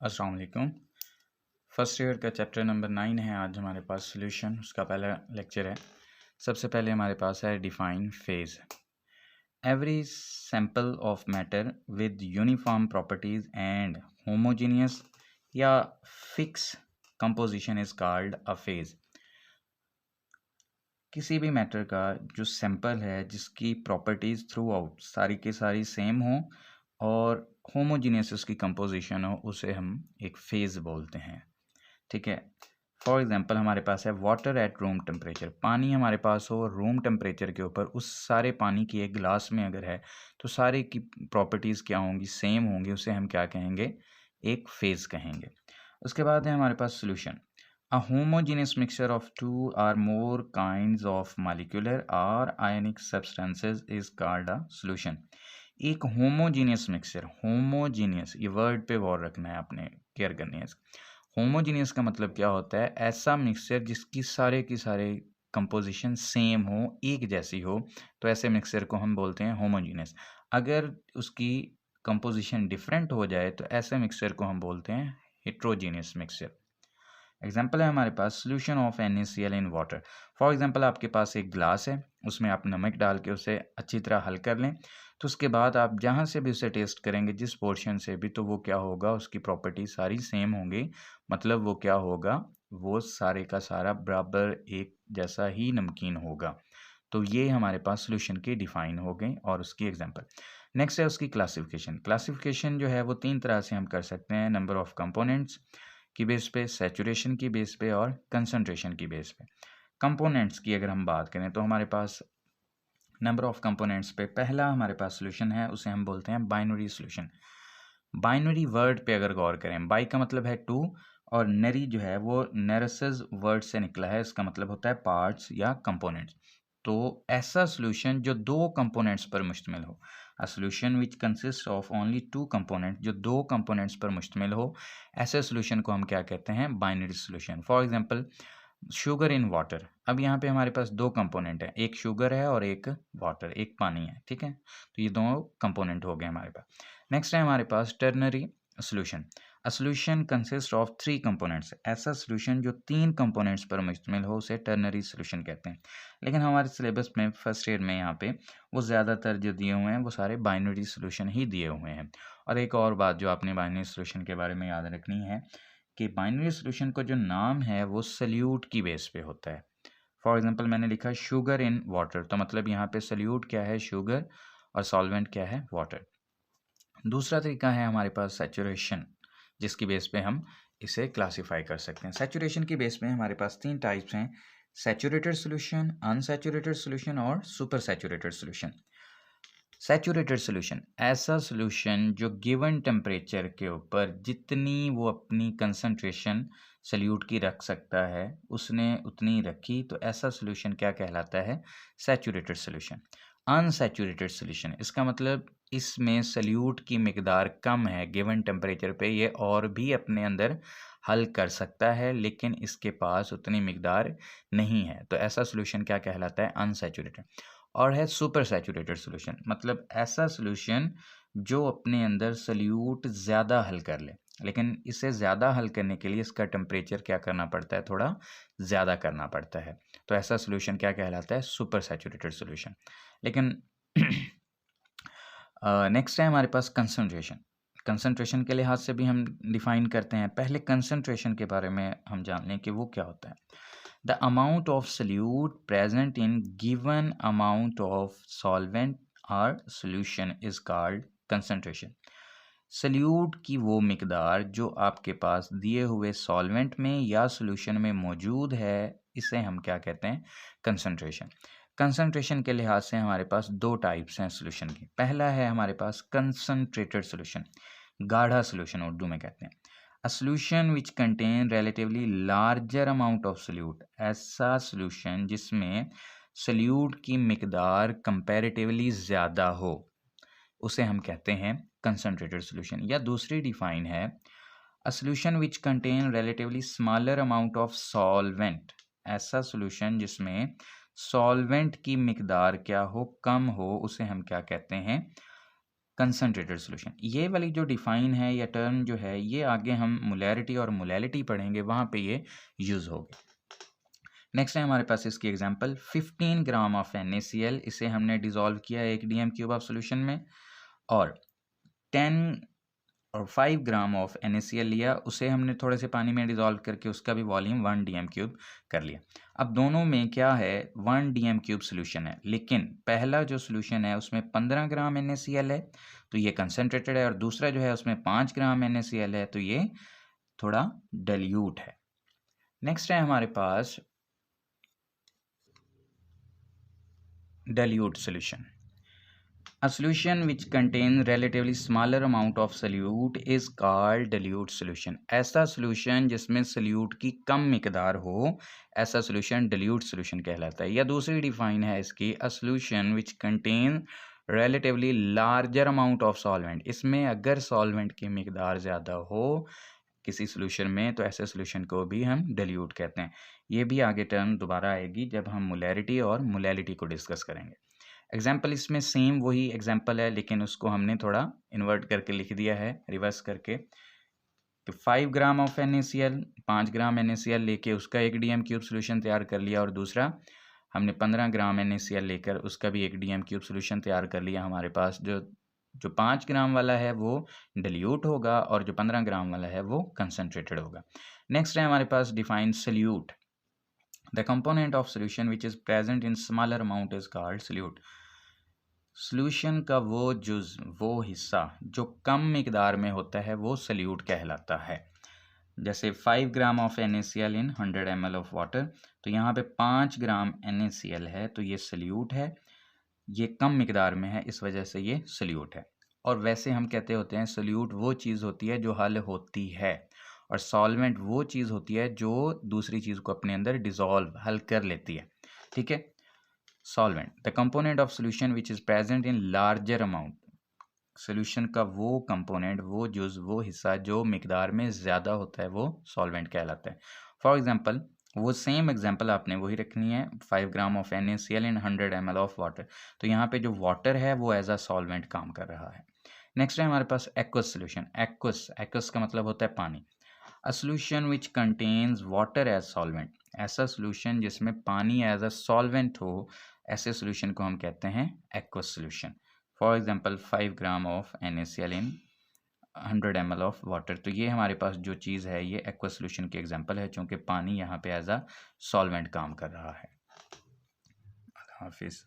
अस्सलाम वालेकुम। First year का चैप्टर नंबर 9 है आज हमारे पास सॉल्यूशन, उसका पहला लेक्चर है। सबसे पहले हमारे पास है define phase. Every sample of matter with uniform properties and homogeneous या fix composition is called a phase. किसी भी मैटर का जो सैंपल है जिसकी प्रॉपर्टीज थ्रू आउट सारी की सारी सेम हो और होमोजीनियस उसकी कंपोजिशन हो, उसे हम एक फेज बोलते हैं। ठीक है। फॉर एग्जांपल हमारे पास है वाटर एट रूम टेम्परेचर। पानी हमारे पास हो रूम टेम्परेचर के ऊपर, उस सारे पानी की एक गिलास में अगर है तो सारे की प्रॉपर्टीज़ क्या होंगी, सेम होंगी, उसे हम क्या कहेंगे, एक फेज कहेंगे। उसके बाद है हमारे पास solution. A homogeneous mixture of two or more kinds of molecular और ionic substances is called a solution. एक होमोजीनियस मिक्सचर, होमोजीनियस ये वर्ड पे गौर रखना है, आपने केयर करनी है। होमोजीनियस का मतलब क्या होता है, ऐसा मिक्सचर जिसकी सारे की सारे कंपोजिशन सेम हो, एक जैसी हो, तो ऐसे मिक्सचर को हम बोलते हैं होमोजीनियस। अगर उसकी कंपोजिशन डिफरेंट हो जाए तो ऐसे मिक्सचर को हम बोलते हैं हेट्रोजीनियस मिक्सचर। एग्जाम्पल है हमारे पास solution of NaCl in water. For example आपके पास एक ग्लास है, उसमें आप नमक डाल के उसे अच्छी तरह हल कर लें, तो उसके बाद आप जहाँ से भी उसे टेस्ट करेंगे, जिस पोर्शन से भी, तो वो क्या होगा, उसकी प्रॉपर्टी सारी सेम होंगी। मतलब वो क्या होगा, वो सारे का सारा बराबर एक जैसा ही नमकीन होगा। तो ये हमारे पास सोल्यूशन के डिफाइन हो गए और उसकी एग्जांपल। नेक्स्ट है उसकी क्लासिफिकेशन। क्लासिफिकेशन जो है वो 3 तरह से हम कर सकते हैं, नंबर ऑफ कंपोनेंट्स की बेस पे, सैचुरेशन की बेस पे और कंसंट्रेशन की बेस पे। कंपोनेंट्स की अगर हम बात करें तो हमारे पास नंबर ऑफ कंपोनेंट्स पे पहला हमारे पास सोल्यूशन है, उसे हम बोलते हैं बाइनरी सोल्यूशन। बाइनरी वर्ड पे अगर गौर करें, बाई का मतलब है टू और नरी जो है वो नरसज वर्ड से निकला है, इसका मतलब होता है पार्ट्स या कंपोनेंट्स। तो ऐसा सोल्यूशन जो दो कंपोनेंट्स पर मुश्तमिल हो, a solution which consist of only two component, जो दो कंपोनेंट्स पर मुश्तमिल हो, ऐसे सोल्यूशन को हम क्या कहते हैं, binary solution. For example sugar in water. अब यहाँ पे हमारे पास दो कंपोनेंट है, एक शुगर है और एक वाटर, एक पानी है। ठीक है, तो ये दोनों कंपोनेंट हो गए हमारे पास। नेक्स्ट है हमारे पास ternary solution. A solution consist of three components. ऐसा सोल्यूशन जो तीन कंपोनेंट्स पर मुश्तमिल हो, उसे टर्नरी सोल्यूशन कहते हैं। लेकिन हमारे सिलेबस में फर्स्ट ईयर में यहाँ पे वो ज़्यादातर जो दिए हुए हैं वो सारे बाइनरी सोल्यूशन ही दिए हुए हैं। और एक और बात जो आपने बाइनरी सोल्यूशन के बारे में याद रखनी है कि बाइनरी सोल्यूशन का जो नाम है वो सल्यूट की बेस पे होता है। फॉर एग्जांपल मैंने लिखा शुगर इन वाटर, तो मतलब यहाँ पे सल्यूट क्या है, शुगर, और सॉल्वेंट क्या है, वाटर। दूसरा तरीका है हमारे पास सैचुरेशन, जिसकी बेस पे हम इसे क्लासिफाई कर सकते हैं। सैचुरेशन की बेस पे हमारे पास तीन टाइप्स हैं, सैचुरेटेड सोल्यूशन, अनसैचुरेटेड सोल्यूशन और super saturated solution. Saturated solution ऐसा सोल्यूशन जो गिवन टेम्परेचर के ऊपर जितनी वो अपनी कंसंट्रेशन सल्यूट की रख सकता है, उसने उतनी रखी, तो ऐसा सोल्यूशन क्या कहलाता है, सैचुरेटेड सोल्यूशन। अनसैचुरेटेड सोल्यूशन, इसका मतलब इसमें सल्यूट की मिकदार कम है, गिवन टेम्परेचर पे ये और भी अपने अंदर हल कर सकता है, लेकिन इसके पास उतनी मिकदार नहीं है, तो ऐसा सोल्यूशन क्या कहलाता है, अनसैचुरेटेड। और है सुपर सैचुरेटेड सोल्यूशन, मतलब ऐसा सोल्यूशन जो अपने अंदर सल्यूट ज़्यादा हल कर ले, लेकिन इसे ज़्यादा हल करने के लिए इसका टेम्परेचर क्या करना पड़ता है, थोड़ा ज़्यादा करना पड़ता है, तो ऐसा सोल्यूशन क्या कहलाता है, सुपर सैचुरेटेड सोल्यूशन। लेकिन नेक्स्ट है हमारे पास कंसंट्रेशन। कंसंट्रेशन के लिहाज से भी हम डिफाइन करते हैं। पहले कंसंट्रेशन के बारे में हम जान लें कि वो क्या होता है। The amount of solute present in given amount of solvent or solution is called concentration. Solute की वो मिकदार जो आपके पास दिए हुए सॉल्वेंट में या सॉल्यूशन में मौजूद है, इसे हम क्या कहते हैं, कंसंट्रेशन। कंसंट्रेशन के लिहाज से हमारे पास दो टाइप्स हैं सॉल्यूशन की। पहला है हमारे पास कंसंट्रेटेड सॉल्यूशन, गाढ़ा सॉल्यूशन उर्दू में कहते हैं। A solution which contain relatively larger amount of solute, ऐसा solution जिसमें solute की मिकदार comparatively ज़्यादा हो, उसे हम कहते हैं concentrated solution। या दूसरी डिफाइन है a solution which contain relatively smaller amount of solvent, ऐसा solution जिसमें solvent की मिकदार क्या हो, कम हो, उसे हम क्या कहते हैं, कंसनट्रेटेड सोल्यूशन। ये वाली जो डिफाइन है या टर्म जो है ये आगे हम मोलैरिटी और मोलैलिटी पढ़ेंगे, वहाँ पे ये यूज़ होगी। नेक्स्ट है हमारे पास इसकी एग्जांपल 15 ग्राम ऑफ NaCl, इसे हमने डिसॉल्व किया एक DM³ ऑफ सोल्यूशन में, और 10 और 5 ग्राम ऑफ NaCl लिया, उसे हमने थोड़े से पानी में डिसॉल्व करके उसका भी वॉल्यूम 1 DM³ कर लिया। अब दोनों में क्या है, 1 DM³ सोल्यूशन है, लेकिन पहला जो सोल्यूशन है उसमें 15 ग्राम NaCl है तो ये कंसनट्रेटेड है, और दूसरा जो है उसमें 5 ग्राम NaCl है तो ये थोड़ा डाइल्यूट है। नेक्स्ट है हमारे पास dilute solution. A solution which contains relatively smaller amount of solute is called dilute solution. ऐसा solution जिसमें solute की कम मिकदार हो, ऐसा solution dilute solution कहलाता है। या दूसरी define है इसकी, a solution which contains relatively larger amount of solvent. इसमें अगर solvent की मिकदार ज़्यादा हो किसी सोल्यूशन में तो ऐसे सोल्यूशन को भी हम डाइल्यूट कहते हैं। ये भी आगे टर्म दोबारा आएगी जब हम मोलैरिटी और मोलैलिटी को डिस्कस करेंगे। एग्जाम्पल इसमें सेम वही एग्जाम्पल है, लेकिन उसको हमने थोड़ा इन्वर्ट करके लिख दिया है, रिवर्स करके। तो 5 gram of NaCl, 5 gram NaCl लेके उसका एक DM³ सोल्यूशन तैयार कर लिया, और दूसरा हमने 15 ग्राम NaCl लेकर उसका भी एक DM³ सोल्यूशन तैयार कर लिया। हमारे पास जो 5 ग्राम वाला है वो डिल्यूट होगा और जो 15 ग्राम वाला है वो कंसनट्रेटेड होगा। नेक्स्ट है हमारे पास define solute. The component of solution which is present in smaller amount is called solute. Solution का वो जुज, वो हिस्सा जो कम मिकदार में होता है वो सोल्यूट कहलाता है। जैसे 5 gram of NaCl in 100 ml of water, तो यहाँ पे 5 ग्राम NaCl है तो ये सोल्यूट है, ये कम मिकदार में है इस वजह से ये सोल्यूट है। और वैसे हम कहते होते हैं सोल्यूट वो चीज़ होती है जो हल होती है, और सॉल्वेंट वो चीज़ होती है जो दूसरी चीज़ को अपने अंदर डिसॉल्व, हल कर लेती है। ठीक है। Solvent, the component of solution which is present in larger amount. Solution का वो कंपोनेंट, वो जुज़, वो हिस्सा जो मिकदार में ज़्यादा होता है वो सॉल्वेंट कहलाता है। फॉर एग्जांपल, वो सेम एग्जांपल आपने वही रखनी है, 5 gram of NaCl in 100 ml of water, तो यहाँ पे जो वाटर है वो एज अ सॉल्वेंट काम कर रहा है। नेक्स्ट है हमारे पास एक्वस सोल्यूशन। एक्वस का मतलब होता है पानी। A solution which contains water as solvent, ऐसा सोल्यूशन जिसमें पानी एज अ सॉल्वेंट हो, ऐसे सोल्यूशन को हम कहते हैं aqueous solution. For example 5 gram of NaCl in 100 ml of water, तो ये हमारे पास जो चीज़ है ये एक्वा सोल्यूशन की एग्जांपल है, चूँकि पानी यहाँ पे एज अ सॉल्वेंट काम कर रहा है। हाफिज़।